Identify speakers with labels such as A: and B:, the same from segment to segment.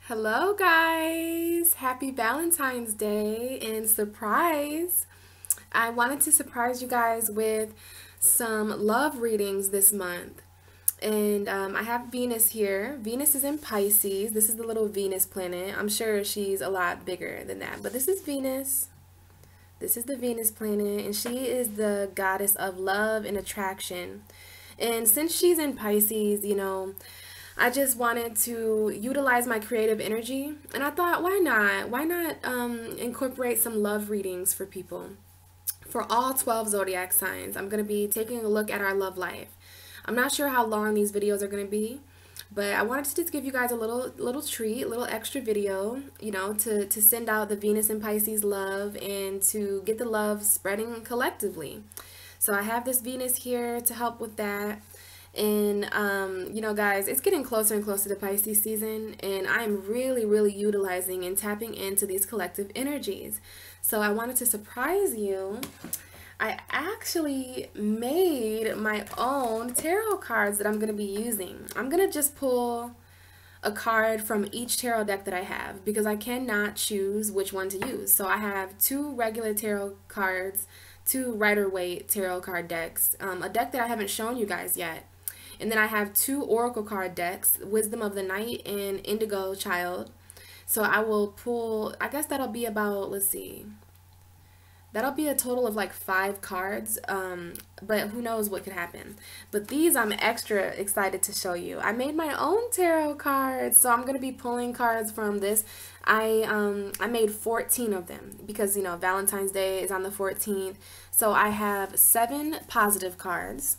A: Hello, guys! Happy Valentine's Day and surprise! I wanted to surprise you guys with some love readings this month. And I have Venus here. Venus is in Pisces. This is the little Venus planet. I'm sure she's a lot bigger than that, but this is Venus. This is the Venus planet, and she is the goddess of love and attraction. And since she's in Pisces, I just wanted to utilize my creative energy, and I thought, why not? Why not incorporate some love readings for people? For all 12 zodiac signs, I'm going to be taking a look at our love life. I'm not sure how long these videos are going to be, but I wanted to just give you guys a little treat, a little extra video, to send out the Venus and Pisces love and to get the love spreading collectively. So I have this Venus here to help with that. And, guys, it's getting closer and closer to Pisces season, and I'm really utilizing and tapping into these collective energies. So I wanted to surprise you. I actually made my own tarot cards that I'm going to be using. I'm going to just pull a card from each tarot deck that I have because I cannot choose which one to use. So I have two regular tarot cards, two Rider-Waite tarot card decks, a deck that I haven't shown you guys yet. And then I have two oracle card decks, Wisdom of the Night and Indigo Child. So I will pull, I guess that'll be about, let's see, that'll be a total of like 5 cards, but who knows what could happen. But these I'm extra excited to show you. I made my own tarot cards, so I'm going to be pulling cards from this. I made 14 of them because, Valentine's Day is on the 14th. So I have 7 positive cards.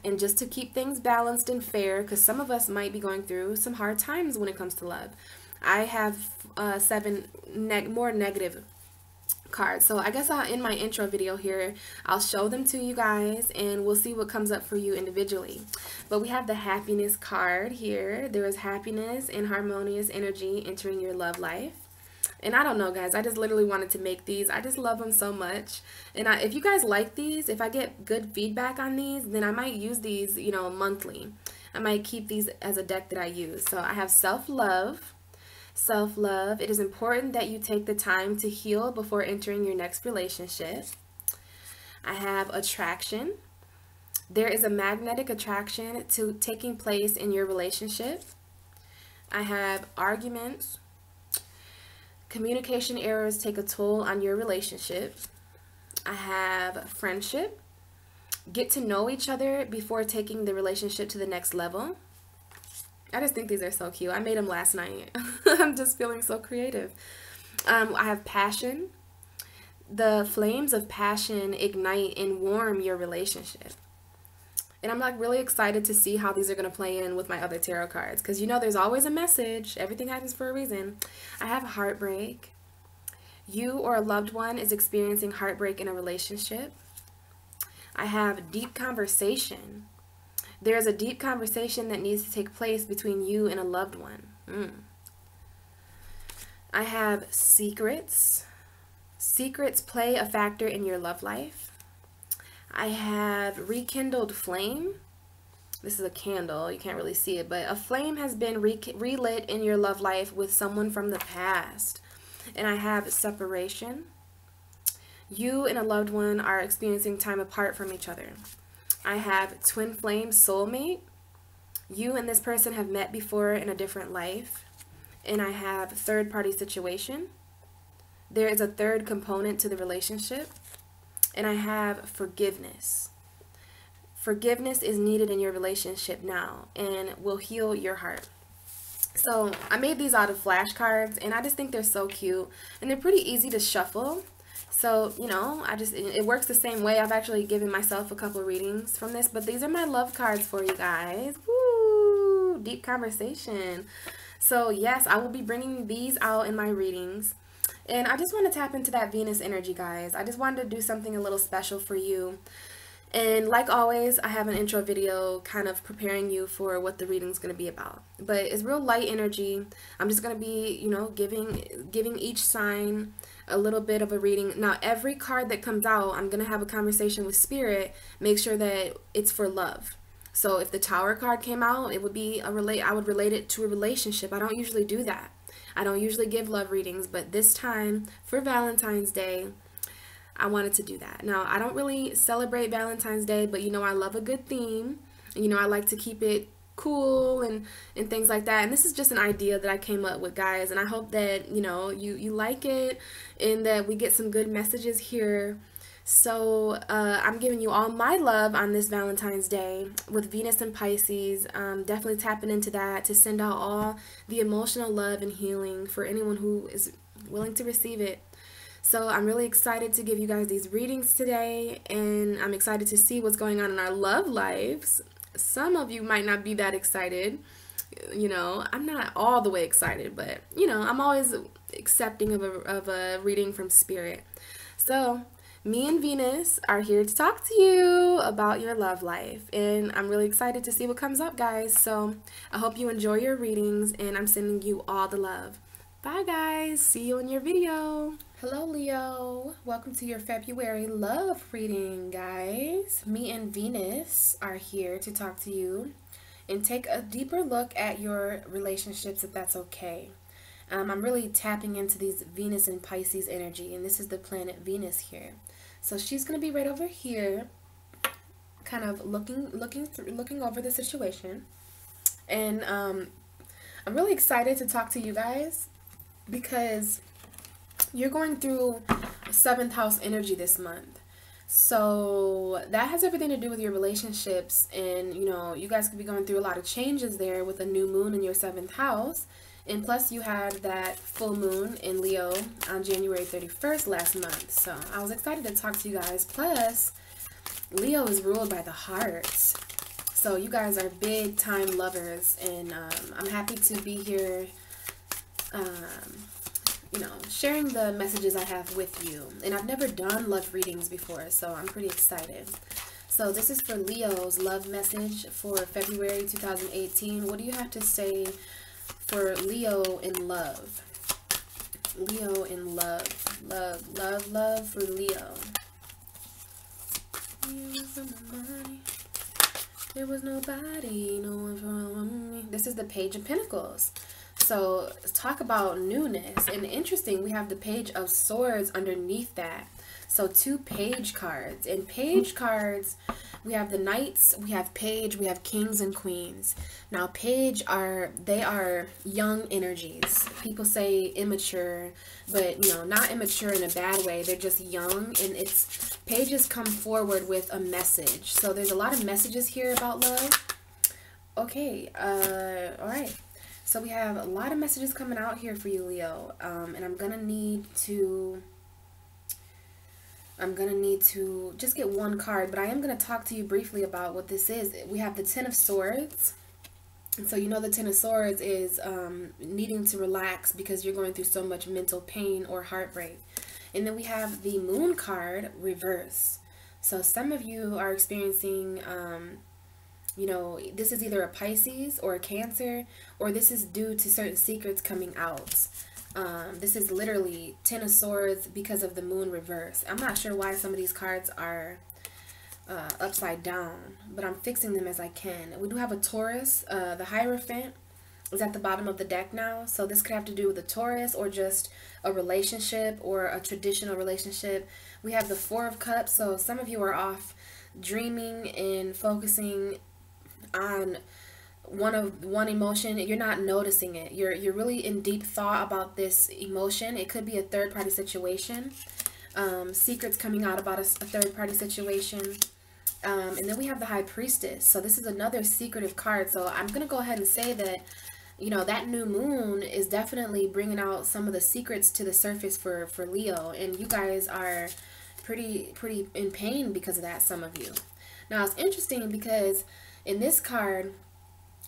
A: And just to keep things balanced and fair, because some of us might be going through some hard times when it comes to love, I have 7 more negative cards. So I guess in my intro video here, I'll show them to you guys and we'll see what comes up for you individually. But we have the happiness card here. There is happiness and harmonious energy entering your love life. And I don't know, guys, I just literally wanted to make these. I just love them so much. And if you guys like these, if I get good feedback on these, then I might use these, monthly. I might keep these as a deck that I use. So I have self-love. Self-love. It is important that you take the time to heal before entering your next relationship. I have attraction. There is a magnetic attraction to taking place in your relationship. I have arguments. Communication errors take a toll on your relationship. I have friendship. Get to know each other before taking the relationship to the next level. I just think these are so cute. I made them last night. I'm just feeling so creative. I have passion. The flames of passion ignite and warm your relationship. And I'm like really excited to see how these are going to play in with my other tarot cards. Because there's always a message. Everything happens for a reason. I have heartbreak. You or a loved one is experiencing heartbreak in a relationship. I have deep conversation. There's a deep conversation that needs to take place between you and a loved one. I have secrets. Secrets play a factor in your love life. I have rekindled flame. This is a candle. You can't really see it, but a flame has been relit in your love life with someone from the past. And I have separation. You and a loved one are experiencing time apart from each other. I have twin flame soulmate. You and this person have met before in a different life. And I have third party situation. There is a third component to the relationship. And I have forgiveness. Forgiveness is needed in your relationship now and will heal your heart. So I made these out of flashcards and I just think they're so cute and they're pretty easy to shuffle. So, it works the same way. I've actually given myself a couple readings from this, but these are my love cards for you guys. Woo! Deep conversation. So yes, I will be bringing these out in my readings. And I just want to tap into that Venus energy, guys. I just wanted to do something a little special for you. And like always, I have an intro video kind of preparing you for what the reading's going to be about. But it's real light energy. I'm just going to be, giving each sign a little bit of a reading. Now, every card that comes out, I'm going to have a conversation with Spirit. Make sure that it's for love. So if the Tower card came out, it would be I would relate it to a relationship. I don't usually do that. I don't usually give love readings, but this time for Valentine's Day, I wanted to do that. Now, I don't really celebrate Valentine's Day, but you know, I love a good theme. And you know, I like to keep it cool and things like that. And this is just an idea that I came up with, guys, and I hope that, you know, you like it and that we get some good messages here. So I'm giving you all my love on this Valentine's Day with Venus and Pisces. Definitely tapping into that to send out all the emotional love and healing for anyone who is willing to receive it. So I'm really excited to give you guys these readings today, and I'm excited to see what's going on in our love lives. Some of you might not be that excited. You know, I'm not all the way excited, but you know, I'm always accepting of a reading from Spirit. So me and Venus are here to talk to you about your love life, and I'm really excited to see what comes up, guys. So I hope you enjoy your readings, and I'm sending you all the love. Bye, guys. See you in your video. Hello, Leo. Welcome to your February love reading, guys. Me and Venus are here to talk to you and take a deeper look at your relationships, if that's okay. I'm really tapping into these Venus and Pisces energy, and this is the planet Venus here. So she's going to be right over here, kind of looking over the situation. And I'm really excited to talk to you guys because you're going through 7th house energy this month. So that has everything to do with your relationships, and you know, you guys could be going through a lot of changes there with a new moon in your 7th house. And plus you had that full moon in Leo on January 31st last month. So I was excited to talk to you guys. Plus, Leo is ruled by the heart. So you guys are big time lovers, and I'm happy to be here you know, sharing the messages I have with you. And I've never done love readings before, so I'm pretty excited. So this is for Leo's love message for February 2018. What do you have to say for Leo in love? Leo in love. Love for Leo. There was nobody, no one from me. This is the Page of Pentacles. So talk about newness. And interesting, we have the Page of Swords underneath that. So 2 page cards. And page cards, we have the knights, we have page, we have kings and queens. Now page they are young energies. People say immature, but you know, not immature in a bad way. They're just young, and it's pages come forward with a message. So there's a lot of messages here about love. Okay, all right. So we have a lot of messages coming out here for you, Leo. And I'm gonna need to just get one card, but I am going to talk to you briefly about what this is. We have the Ten of Swords. And so you know the Ten of Swords is needing to relax because you're going through so much mental pain or heartbreak. And then we have the Moon card reverse. So some of you are experiencing, you know, this is either a Pisces or a Cancer, or this is due to certain secrets coming out. This is literally Ten of Swords because of the Moon reverse. I'm not sure why some of these cards are upside down, but I'm fixing them as I can. We do have a Taurus. The Hierophant is at the bottom of the deck now, so this could have to do with a Taurus or just a relationship or a traditional relationship. We have the Four of Cups, so some of you are off dreaming and focusing on one emotion. You're not noticing it. You're really in deep thought about this emotion. It could be a third-party situation. Secrets coming out about a third-party situation. And then we have the High Priestess. So this is another secretive card. So I'm going to go ahead and say that, you know, that new moon is definitely bringing out some of the secrets to the surface for Leo. And you guys are pretty in pain because of that, some of you. Now, it's interesting because in this card,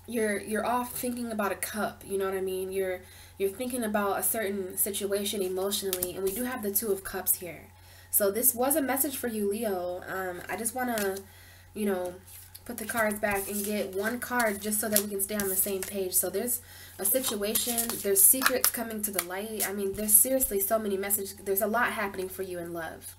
A: you're off thinking about a cup, you know what I mean? You're thinking about a certain situation emotionally, and we do have the Two of Cups here. So this was a message for you, Leo. I just want to, you know, put the cards back and get one card just so that we can stay on the same page. So there's a situation, there's secrets coming to the light. I mean, there's seriously so many messages. There's a lot happening for you in love.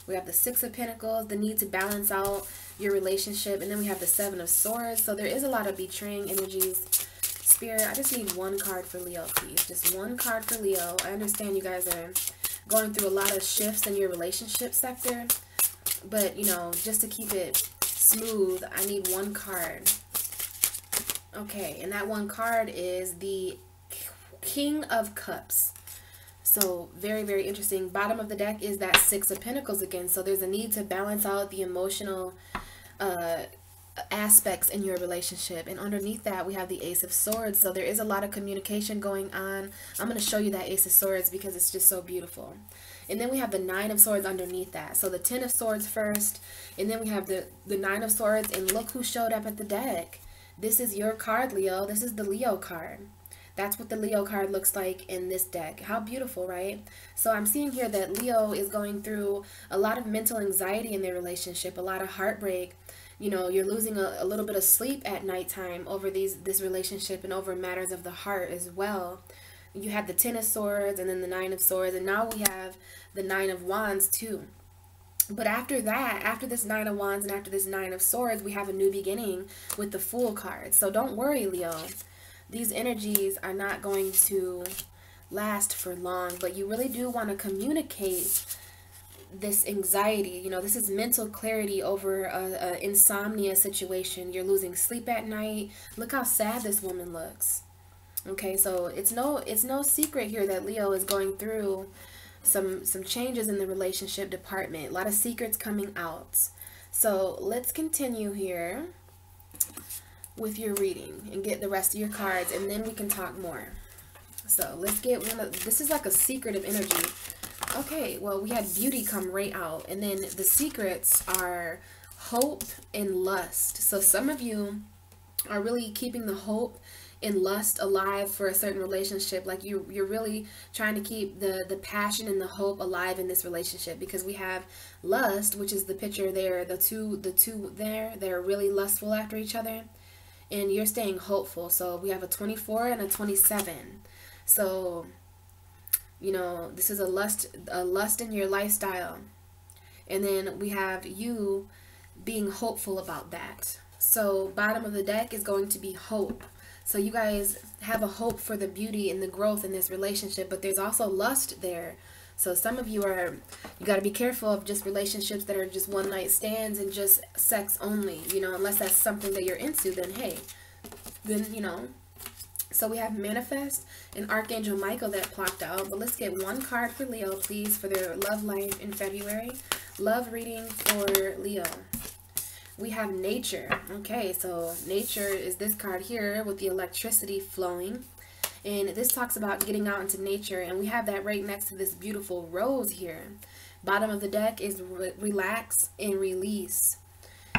A: We have the Six of Pentacles, the need to balance out your relationship. And then we have the Seven of Swords. So there is a lot of betraying energies. Spirit, I just need one card for Leo, please. Just one card for Leo. I understand you guys are going through a lot of shifts in your relationship sector. But, you know, just to keep it smooth, I need one card. Okay, and that one card is the King of Cups. So very, very interesting. Bottom of the deck is that Six of Pentacles again. So there's a need to balance out the emotional aspects in your relationship. And underneath that, we have the Ace of Swords. So there is a lot of communication going on. I'm going to show you that Ace of Swords because it's just so beautiful. And then we have the Nine of Swords underneath that. So the Ten of Swords first. And then we have the Nine of Swords. And look who showed up at the deck. This is your card, Leo. This is the Leo card. That's what the Leo card looks like in this deck. How beautiful, right? So I'm seeing here that Leo is going through a lot of mental anxiety in their relationship, a lot of heartbreak. You know, you're losing a little bit of sleep at nighttime over this relationship and over matters of the heart as well. You had the Ten of Swords and then the Nine of Swords, and now we have the Nine of Wands too. But after that, after this Nine of Wands and after this Nine of Swords, we have a new beginning with the Fool card. So don't worry, Leo. These energies are not going to last for long, but you really do want to communicate this anxiety. You know, this is mental clarity over a insomnia situation. You're losing sleep at night. Look how sad this woman looks. Okay, so it's no secret here that Leo is going through some changes in the relationship department. A lot of secrets coming out. So let's continue here with your reading and get the rest of your cards, and then we can talk more. So let's get one of, this is like a secretive energy. Okay, well, we had beauty come right out, and then the secrets are hope and lust. So some of you are really keeping the hope and lust alive for a certain relationship. Like you're really trying to keep the passion and the hope alive in this relationship, because we have lust, which is the picture there, the two there, they're really lustful after each other, and you're staying hopeful. So we have a 24 and a 27. So, you know, this is a lust in your lifestyle. And then we have you being hopeful about that. So bottom of the deck is going to be hope. So you guys have a hope for the beauty and the growth in this relationship, but there's also lust there. So some of you got to be careful of just relationships that are just one night stands and just sex only, you know, unless that's something that you're into, then hey, then, you know. So we have Manifest and Archangel Michael that plopped out, but let's get one card for Leo, please, for their love life in February. Love reading for Leo. We have Nature. Okay, so Nature is this card here with the electricity flowing. And this talks about getting out into nature. And we have that right next to this beautiful rose here. Bottom of the deck is relax and release.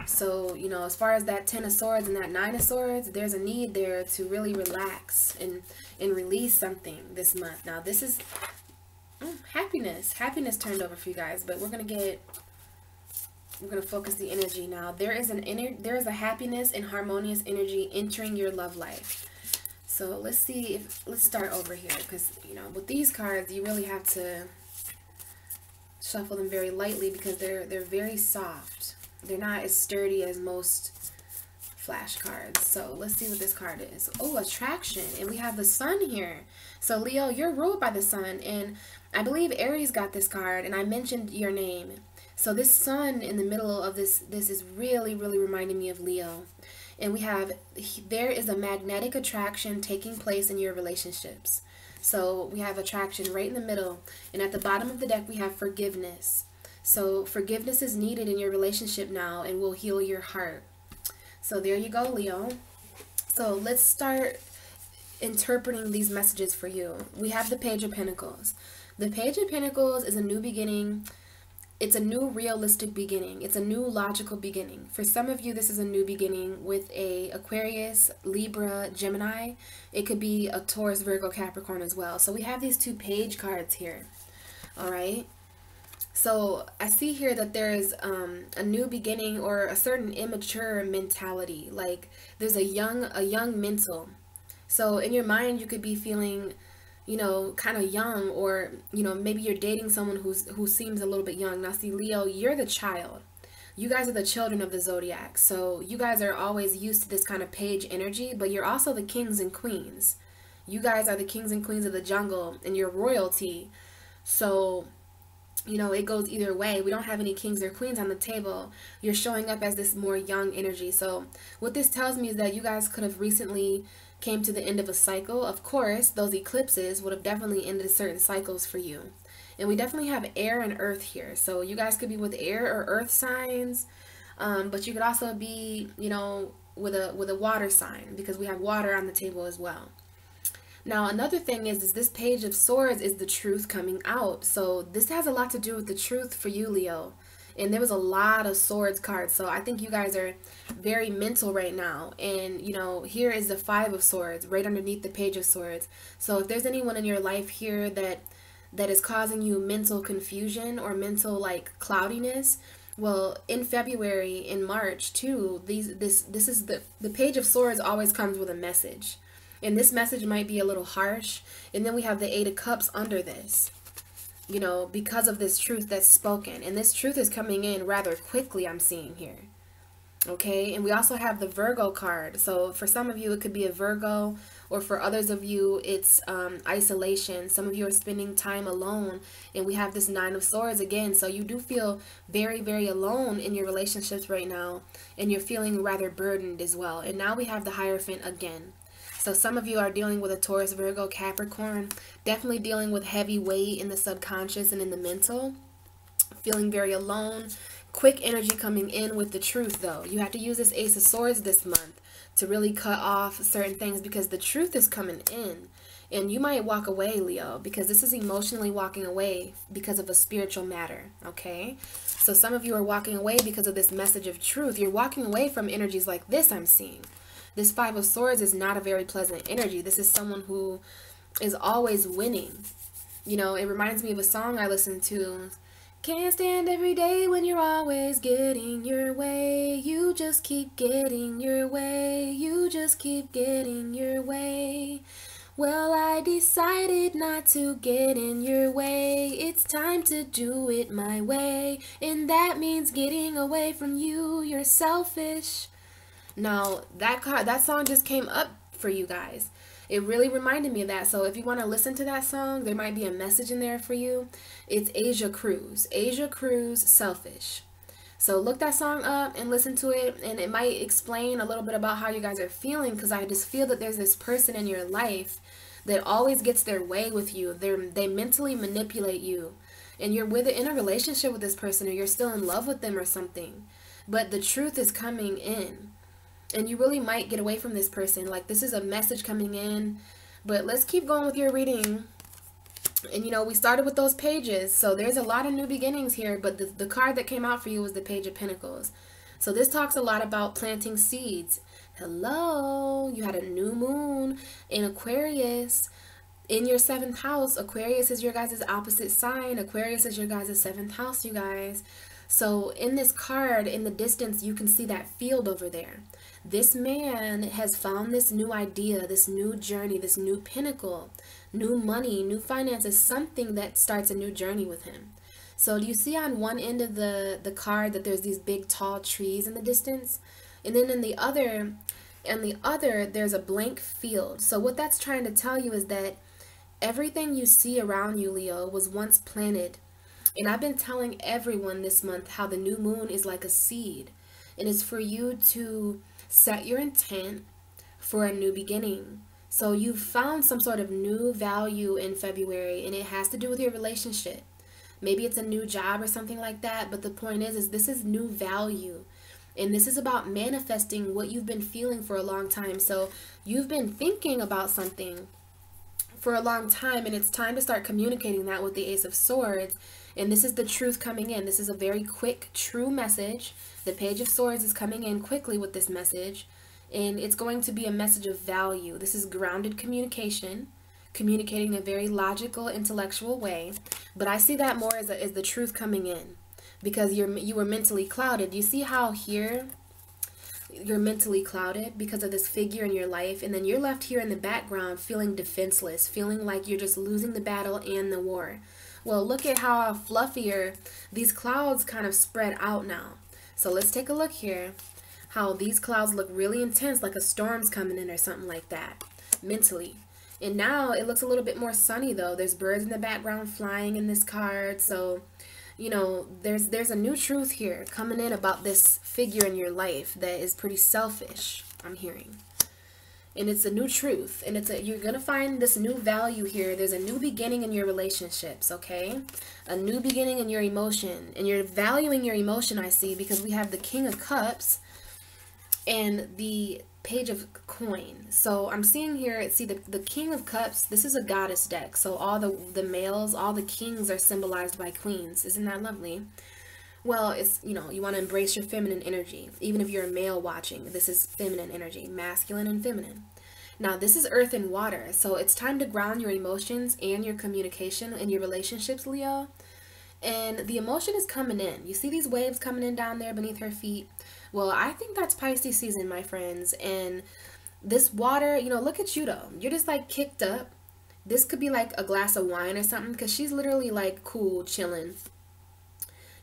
A: So, you know, as far as that Ten of Swords and that Nine of Swords, there's a need there to really relax and release something this month. Now, this is happiness. Happiness turned over for you guys. But we're going to focus the energy now. There is a happiness and harmonious energy entering your love life. So let's start over here, because, you know, with these cards, you really have to shuffle them very lightly because they're very soft. They're not as sturdy as most flash cards. So let's see what this card is. Oh, attraction. And we have the sun here. So Leo, you're ruled by the sun. And I believe Aries got this card, and I mentioned your name. So this sun in the middle of this is really, really reminding me of Leo. And we have, there is a magnetic attraction taking place in your relationships. So we have attraction right in the middle. And at the bottom of the deck, we have forgiveness. So forgiveness is needed in your relationship now and will heal your heart. So there you go, Leo. So let's start interpreting these messages for you. We have the Page of Pentacles. The Page of Pentacles is a new beginning. It's a new realistic beginning. It's a new logical beginning. For some of you, this is a new beginning with a Aquarius, Libra, Gemini. It could be a Taurus, Virgo, Capricorn as well. So we have these two page cards here. All right. So I see here that there's a new beginning or a certain immature mentality. Like there's a young mental. So in your mind, you could be feeling you know, kind of young, or, you know, maybe you're dating someone who seems a little bit young. Now see, Leo, you're the child. You guys are the children of the zodiac. So you guys are always used to this kind of page energy, but you're also the kings and queens. You guys are the kings and queens of the jungle, and you're royalty. So, you know, it goes either way. We don't have any kings or queens on the table. You're showing up as this more young energy. So what this tells me is that you guys could have recently came to the end of a cycle. Of course, those eclipses would have definitely ended certain cycles for you. And we definitely have air and earth here. So you guys could be with air or earth signs, but you could also be, you know, with a water sign, because we have water on the table as well. Now, another thing is this Page of Swords is the truth coming out. So this has a lot to do with the truth for you, Leo. And there was a lot of swords cards. So I think you guys are very mental right now. And, you know, here is the Five of Swords right underneath the Page of Swords. So if there's anyone in your life here that is causing you mental confusion or mental like cloudiness, well, in February, in March too, this is the Page of Swords always comes with a message. And this message might be a little harsh. And then we have the Eight of Cups under this, you know, because of this truth that's spoken. And this truth is coming in rather quickly, I'm seeing here. Okay, and we also have the Virgo card. So for some of you, it could be a Virgo, or for others of you, it's isolation. Some of you are spending time alone, and we have this Nine of Swords again. So you do feel very, very alone in your relationships right now, and you're feeling rather burdened as well. And now we have the Hierophant again. So some of you are dealing with a Taurus, Virgo, Capricorn, definitely dealing with heavy weight in the subconscious and in the mental, feeling very alone. Quick energy coming in with the truth, though. You have to use this Ace of Swords this month to really cut off certain things, because the truth is coming in. And you might walk away, Leo, because this is emotionally walking away because of a spiritual matter, okay? So some of you are walking away because of this message of truth. You're walking away from energies like this, I'm seeing. This Five of Swords is not a very pleasant energy. This is someone who is always winning. You know, it reminds me of a song I listened to. Can't stand every day when you're always getting your way. You just keep getting your way. You just keep getting your way. Well, I decided not to get in your way. It's time to do it my way. And that means getting away from you. You're selfish. Now, that song just came up for you guys. It really reminded me of that. So if you want to listen to that song, there might be a message in there for you. It's Asia Cruz. Asia Cruz, Selfish. So look that song up and listen to it, and it might explain a little bit about how you guys are feeling, because I just feel that there's this person in your life that always gets their way with you. They mentally manipulate you, and you're in a relationship with this person, or you're still in love with them or something. But the truth is coming in. And you really might get away from this person. Like, this is a message coming in. But let's keep going with your reading. And, you know, we started with those pages. So there's a lot of new beginnings here. But the card that came out for you was the Page of Pentacles. So this talks a lot about planting seeds. Hello. You had a new moon in Aquarius in your 7th house. Aquarius is your guys' opposite sign. Aquarius is your guys' 7th house, you guys. So in this card, in the distance, you can see that field over there. This man has found this new idea, this new journey, this new pinnacle, new money, new finances, something that starts a new journey with him. So do you see on one end of the card that there's these big tall trees in the distance? And then in the other, there's a blank field. So what that's trying to tell you is that everything you see around you, Leo, was once planted. And I've been telling everyone this month how the new moon is like a seed. And it's for you to set your intent for a new beginning. So you've found some sort of new value in February, and it has to do with your relationship. Maybe it's a new job or something like that, but the point is this is new value. And this is about manifesting what you've been feeling for a long time. So you've been thinking about something for a long time, and it's time to start communicating that with the Ace of Swords. And this is the truth coming in. This is a very quick, true message. The Page of Swords is coming in quickly with this message, and it's going to be a message of value. This is grounded communication, communicating in a very logical, intellectual way. But I see that more as the truth coming in, because you were mentally clouded. You see how here you're mentally clouded because of this figure in your life, and then you're left here in the background feeling defenseless, feeling like you're just losing the battle and the war. Well, look at how fluffier these clouds kind of spread out now. So let's take a look here, how these clouds look really intense, like a storm's coming in or something like that, mentally. And now it looks a little bit more sunny though. There's birds in the background flying in this card. So, you know, there's a new truth here coming in about this figure in your life that is pretty selfish, I'm hearing. And it's a new truth, and you're gonna find this new value here. There's a new beginning in your relationships, okay? A new beginning in your emotion, and you're valuing your emotion, I see, because we have the King of Cups and the Page of Coin. So I'm seeing here, see the King of Cups, this is a goddess deck. So all the males, all the kings are symbolized by queens. Isn't that lovely? Well, it's, you know, you want to embrace your feminine energy. Even if you're a male watching, this is feminine energy, masculine and feminine. Now, this is earth and water. So it's time to ground your emotions and your communication and your relationships, Leo. And the emotion is coming in. You see these waves coming in down there beneath her feet? Well, I think that's Pisces season, my friends. And this water, you know, look at you though. You're just like kicked up. This could be like a glass of wine or something, because she's literally like cool, chilling.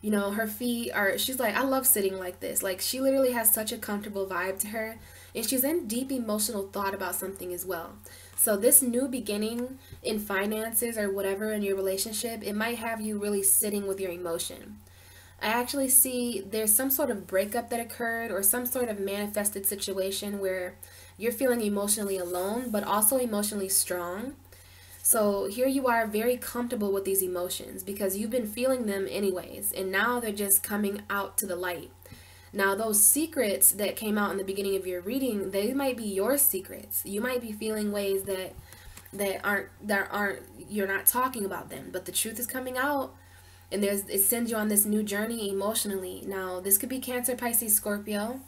A: You know, her feet are, she's like, I love sitting like this. Like, she literally has such a comfortable vibe to her. And she's in deep emotional thought about something as well. So this new beginning in finances or whatever in your relationship, it might have you really sitting with your emotion. I actually see there's some sort of breakup that occurred or some sort of manifested situation where you're feeling emotionally alone, but also emotionally strong. So here you are very comfortable with these emotions because you've been feeling them anyways, and now they're just coming out to the light. Now those secrets that came out in the beginning of your reading, they might be your secrets. You might be feeling ways that aren't you're not talking about them, but the truth is coming out, and it sends you on this new journey emotionally. Now this could be Cancer, Pisces, Scorpio,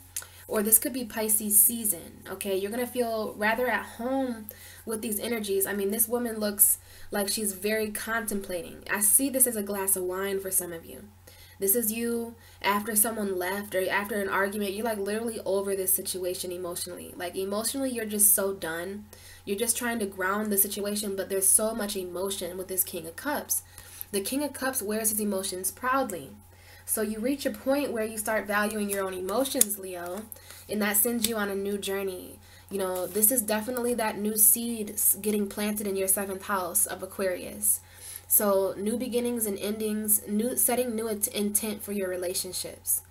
A: or this could be Pisces season, okay? You're going to feel rather at home with these energies. I mean, this woman looks like she's very contemplating. I see this as a glass of wine for some of you. This is you after someone left or after an argument. You're like literally over this situation emotionally. Like emotionally, you're just so done. You're just trying to ground the situation, but there's so much emotion with this King of Cups. The King of Cups wears his emotions proudly. So you reach a point where you start valuing your own emotions, Leo, and that sends you on a new journey. You know, this is definitely that new seed getting planted in your 7th house of Aquarius. So new beginnings and endings, setting new intent for your relationships,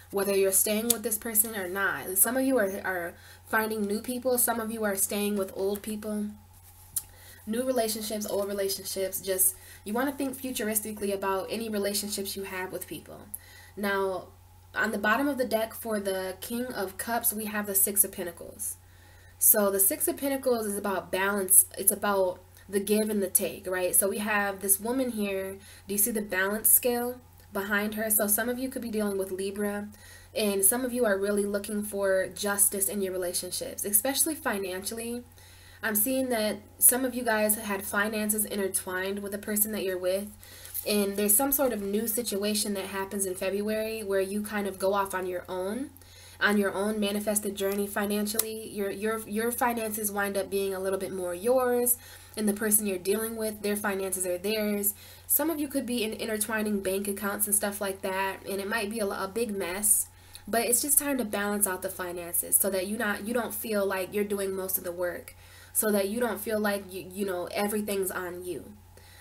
A: whether you're staying with this person or not. Some of you are finding new people. Some of you are staying with old people. New relationships, old relationships, just you want to think futuristically about any relationships you have with people. Now, on the bottom of the deck for the King of Cups, we have the 6 of Pentacles. So the 6 of Pentacles is about balance. It's about the give and the take, right? So we have this woman here. Do you see the balance scale behind her? So some of you could be dealing with Libra, and some of you are really looking for justice in your relationships, especially financially. I'm seeing that some of you guys had finances intertwined with the person that you're with, and there's some sort of new situation that happens in February where you kind of go off on your own manifested journey financially. Your finances wind up being a little bit more yours, and the person you're dealing with, their finances are theirs. Some of you could be in intertwining bank accounts and stuff like that, and it might be a big mess. But it's just time to balance out the finances so that you don't feel like you're doing most of the work. So that you don't feel like you know everything's on you.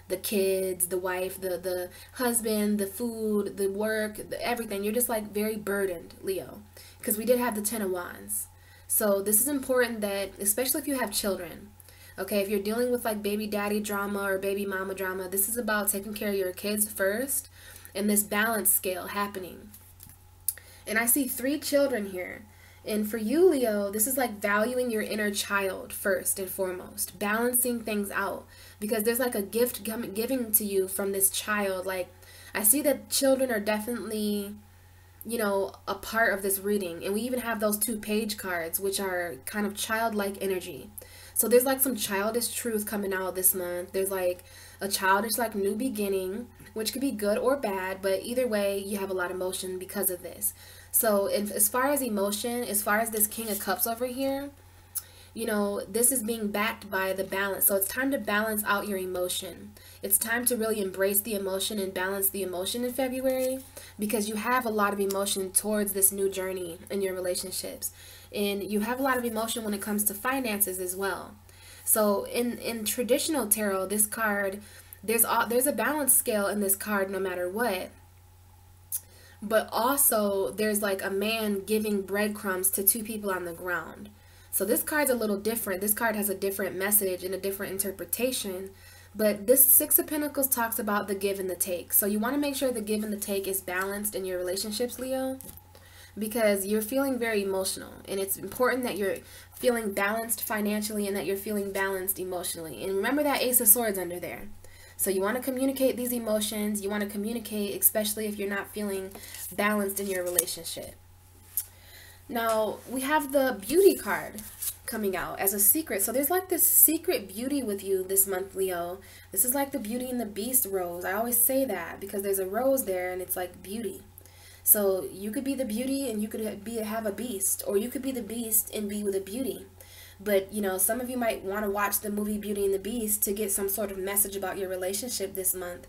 A: The kids, the wife, the husband, the food, the work, everything. You're just like very burdened, Leo. Because we did have the 10 of Wands. So this is important that, especially if you have children, okay, if you're dealing with like baby daddy drama or baby mama drama, this is about taking care of your kids first and this balance scale happening. And I see 3 children here. And for you, Leo, this is like valuing your inner child first and foremost, balancing things out, because there's like a gift giving to you from this child. Like, I see that children are definitely, you know, a part of this reading. And we even have those 2 page cards, which are kind of childlike energy. So there's like some childish truth coming out this month. There's like a childish like new beginning, which could be good or bad, but either way, you have a lot of emotion because of this. So as far as emotion, as far as this King of Cups over here, this is being backed by the balance. So it's time to balance out your emotion. It's time to really embrace the emotion and balance the emotion in February, because you have a lot of emotion towards this new journey in your relationships. And you have a lot of emotion when it comes to finances as well. So in traditional tarot, this card, there's a balance scale in this card no matter what. But also there's like a man giving breadcrumbs to two people on the ground. So this card's a little different. This card has a different message and a different interpretation. But this Six of Pentacles talks about the give and the take. So you want to make sure the give and the take is balanced in your relationships, Leo, because you're feeling very emotional. And it's important that you're feeling balanced financially and that you're feeling balanced emotionally. And remember that Ace of Swords under there. So you want to communicate these emotions. You want to communicate, especially if you're not feeling balanced in your relationship. Now, we have the beauty card coming out as a secret. So there's like this secret beauty with you this month, Leo. This is like the Beauty and the Beast rose. I always say that because there's a rose there and it's like beauty. So you could be the beauty and you could have a beast, or you could be the beast and be with a beauty. But, some of you might want to watch the movie Beauty and the Beast to get some sort of message about your relationship this month.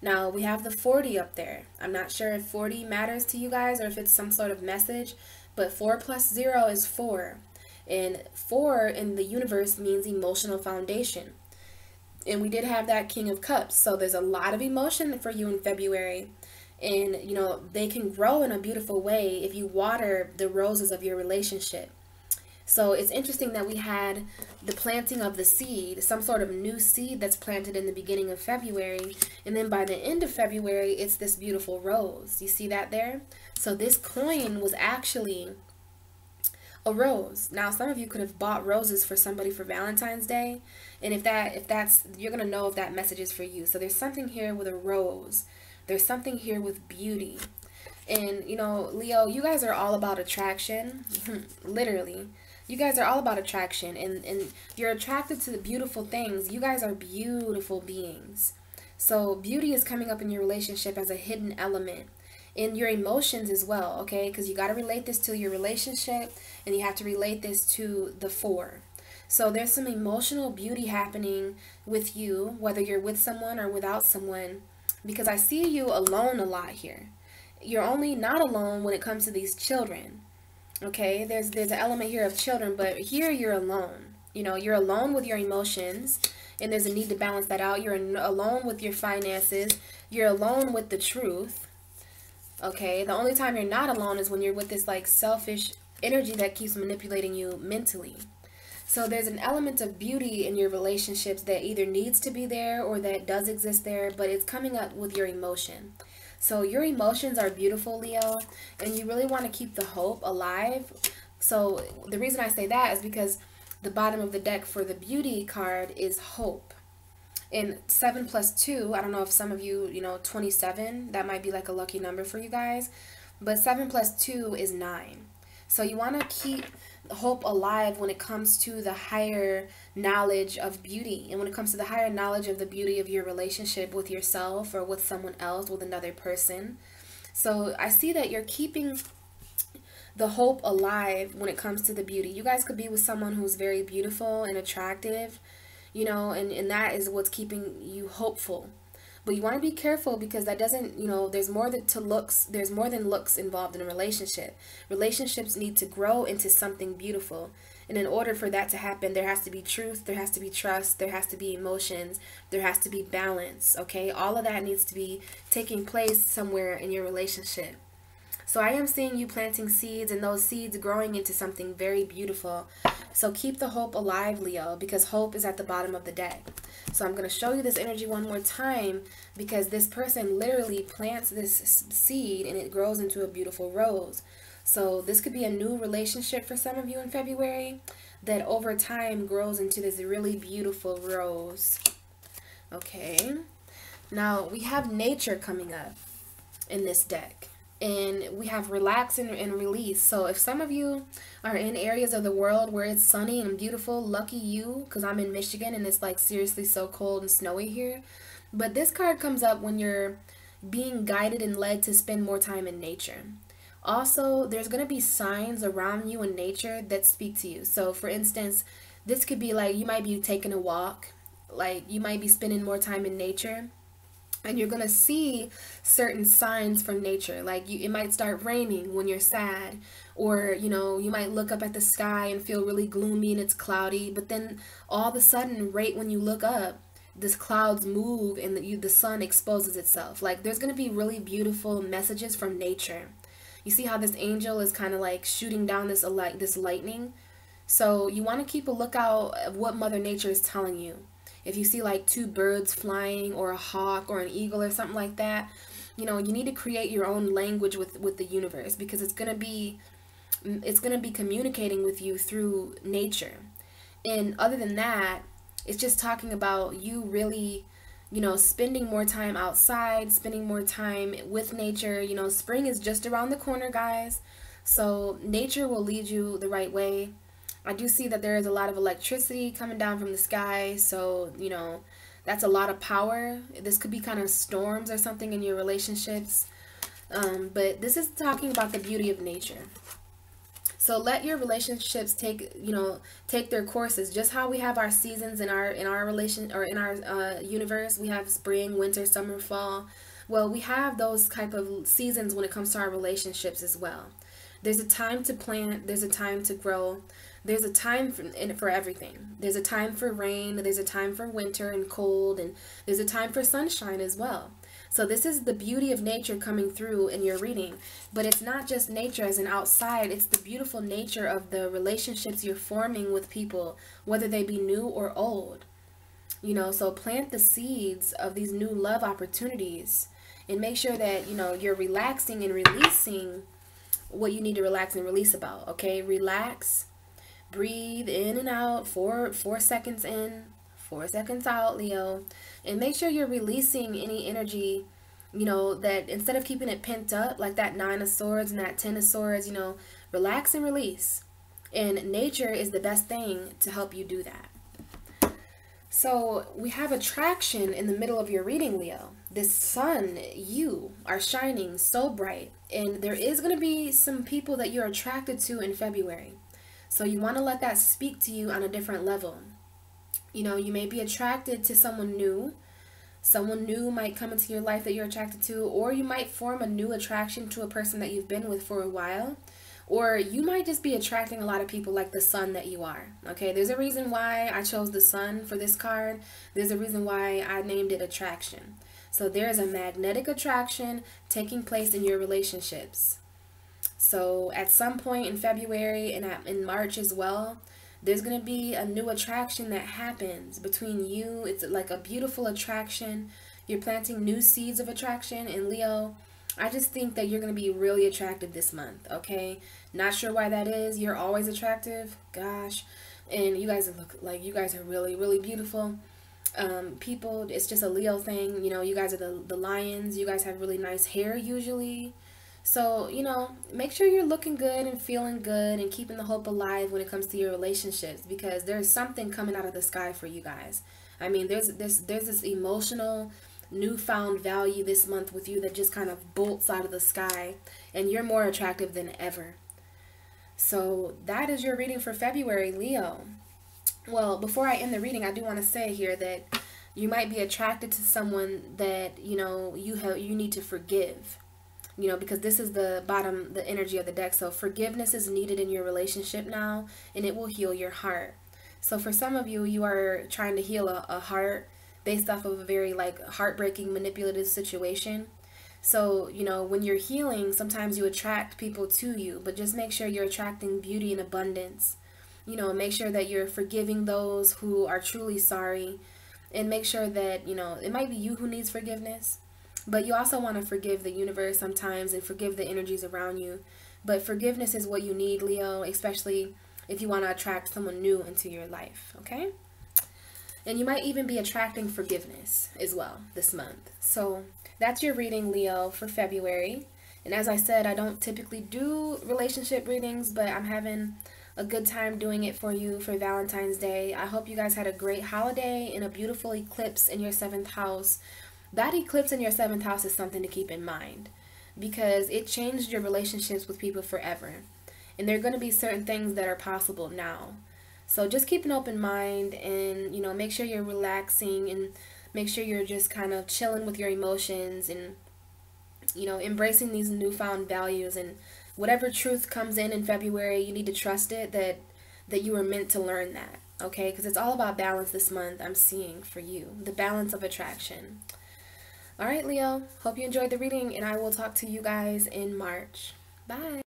A: Now, we have the 40 up there. I'm not sure if 40 matters to you guys or if it's some sort of message, but 4 plus 0 is 4. And 4 in the universe means emotional foundation. And we did have that King of Cups. So there's a lot of emotion for you in February. And, they can grow in a beautiful way if you water the roses of your relationship. So it's interesting that we had the planting of the seed, some sort of new seed that's planted in the beginning of February. And then by the end of February, it's this beautiful rose. You see that there? So this coin was actually a rose. Now, some of you could have bought roses for somebody for Valentine's Day. And if that's, you're going to know if that message is for you. So there's something here with a rose. There's something here with beauty. And, Leo, you guys are all about attraction. Literally. You guys are all about attraction, and you're attracted to the beautiful things. You guys are beautiful beings. So beauty is coming up in your relationship as a hidden element. In your emotions as well, okay? Because you got to relate this to your relationship, and you have to relate this to the 4. So there's some emotional beauty happening with you, whether you're with someone or without someone, because I see you alone a lot here. You're only not alone when it comes to these children. Okay, there's an element here of children, but here you're alone. You're alone with your emotions, and there's a need to balance that out. You're alone with your finances. You're alone with the truth. Okay, the only time you're not alone is when you're with this like selfish energy that keeps manipulating you mentally. So there's an element of beauty in your relationships that either needs to be there or that does exist there, but it's coming up with your emotion. So your emotions are beautiful, Leo, and you really want to keep the hope alive. So the reason I say that is because the bottom of the deck for the beauty card is hope. And 7 plus 2, I don't know if some of you, 27, that might be like a lucky number for you guys. But 7 plus 2 is 9. So you want to keep hope alive when it comes to the higher knowledge of beauty, and when it comes to the higher knowledge of the beauty of your relationship with yourself or with someone else, with another person. So I see that you're keeping the hope alive when it comes to the beauty. You guys could be with someone who's very beautiful and attractive, and that is what's keeping you hopeful. But you want to be careful, because that doesn't, there's more than looks involved in a relationship. Relationships need to grow into something beautiful. And in order for that to happen, there has to be truth, there has to be trust, there has to be emotions, there has to be balance, okay? All of that needs to be taking place somewhere in your relationship. So I am seeing you planting seeds, and those seeds growing into something very beautiful. So keep the hope alive, Leo, because hope is at the bottom of the deck. So I'm going to show you this energy one more time, because this person literally plants this seed and it grows into a beautiful rose. So this could be a new relationship for some of you in February that over time grows into this really beautiful rose. Okay. Now we have nature coming up in this deck. And we have relax and release. So if some of you are in areas of the world where it's sunny and beautiful, lucky you, because I'm in Michigan and it's like seriously so cold and snowy here. But this card comes up when you're being guided and led to spend more time in nature. Also, there's going to be signs around you in nature that speak to you. So, for instance, this could be like you might be taking a walk, like you might be spending more time in nature, and you're gonna see certain signs from nature. Like it might start raining when you're sad, or you might look up at the sky and feel really gloomy and it's cloudy, but then all of a sudden, right when you look up, this clouds move and the sun exposes itself. Like there's gonna be really beautiful messages from nature. You see how this angel is kind of like shooting down this lightning. So you want to keep a lookout of what Mother Nature is telling you. If you see like two birds flying or a hawk or an eagle or something like that, you need to create your own language with the universe, because it's going to be communicating with you through nature. And other than that, it's just talking about you really, spending more time outside, spending more time with nature. Spring is just around the corner, guys. So nature will lead you the right way. I do see that there is a lot of electricity coming down from the sky, so, that's a lot of power. This could be kind of storms or something in your relationships. But this is talking about the beauty of nature. So let your relationships take their courses. Just how we have our seasons in our relation, or in our universe, we have spring, winter, summer, fall. Well, we have those type of seasons when it comes to our relationships as well. There's a time to plant, there's a time to grow, there's a time for everything. There's a time for rain, there's a time for winter and cold, and there's a time for sunshine as well. So this is the beauty of nature coming through in your reading. But it's not just nature as an outside, it's the beautiful nature of the relationships you're forming with people, whether they be new or old. So plant the seeds of these new love opportunities, and make sure that, you're relaxing and releasing what you need to relax and release about. Okay, relax, breathe in and out, 4 seconds in, 4 seconds out, Leo, and make sure you're releasing any energy, that instead of keeping it pent up like that 9 of Swords and that 10 of Swords, relax and release. And nature is the best thing to help you do that. So we have attraction in the middle of your reading, Leo. This sun, you are shining so bright, and there is going to be some people that you're attracted to in February. So you want to let that speak to you on a different level. You may be attracted to someone new. Someone new might come into your life that you're attracted to, or you might form a new attraction to a person that you've been with for a while. Or you might just be attracting a lot of people like the sun that you are. Okay, there's a reason why I chose the sun for this card. There's a reason why I named it attraction. So there's a magnetic attraction taking place in your relationships. So at some point in February and in March as well, there's going to be a new attraction that happens between you. It's like a beautiful attraction. You're planting new seeds of attraction. And Leo, I just think that you're going to be really attractive this month, okay? Not sure why that is. You're always attractive. Gosh. And you guys look like you guys are really, really beautiful. People, it's just a Leo thing. You guys are the lions. You guys have really nice hair usually. So, make sure you're looking good and feeling good and keeping the hope alive when it comes to your relationships, because there's something coming out of the sky for you guys. I mean, there's this emotional newfound value this month with you that just kind of bolts out of the sky, and you're more attractive than ever. So that is your reading for February, Leo. Well, before I end the reading, I do want to say here that you might be attracted to someone that you need to forgive, because this is the energy of the deck. So forgiveness is needed in your relationship now, and it will heal your heart. So for some of you, you are trying to heal a heart based off of a very heartbreaking, manipulative situation. So, when you're healing, sometimes you attract people to you, but just make sure you're attracting beauty and abundance. Make sure that you're forgiving those who are truly sorry, and make sure that, it might be you who needs forgiveness, but you also want to forgive the universe sometimes and forgive the energies around you. But forgiveness is what you need, Leo, especially if you want to attract someone new into your life, okay? And you might even be attracting forgiveness as well this month. So that's your reading, Leo, for February. And as I said, I don't typically do relationship readings, but I'm having a good time doing it for you for Valentine's Day. I hope you guys had a great holiday and a beautiful eclipse in your 7th house. That eclipse in your 7th house is something to keep in mind. because it changed your relationships with people forever. And there are going to be certain things that are possible now. So just keep an open mind, and, make sure you're relaxing, and make sure you're just kind of chilling with your emotions, and, embracing these newfound values. And whatever truth comes in February, you need to trust it, that you were meant to learn that, okay? Because it's all about balance this month, I'm seeing for you. The balance of attraction. All right, Leo. Hope you enjoyed the reading, and I will talk to you guys in March. Bye.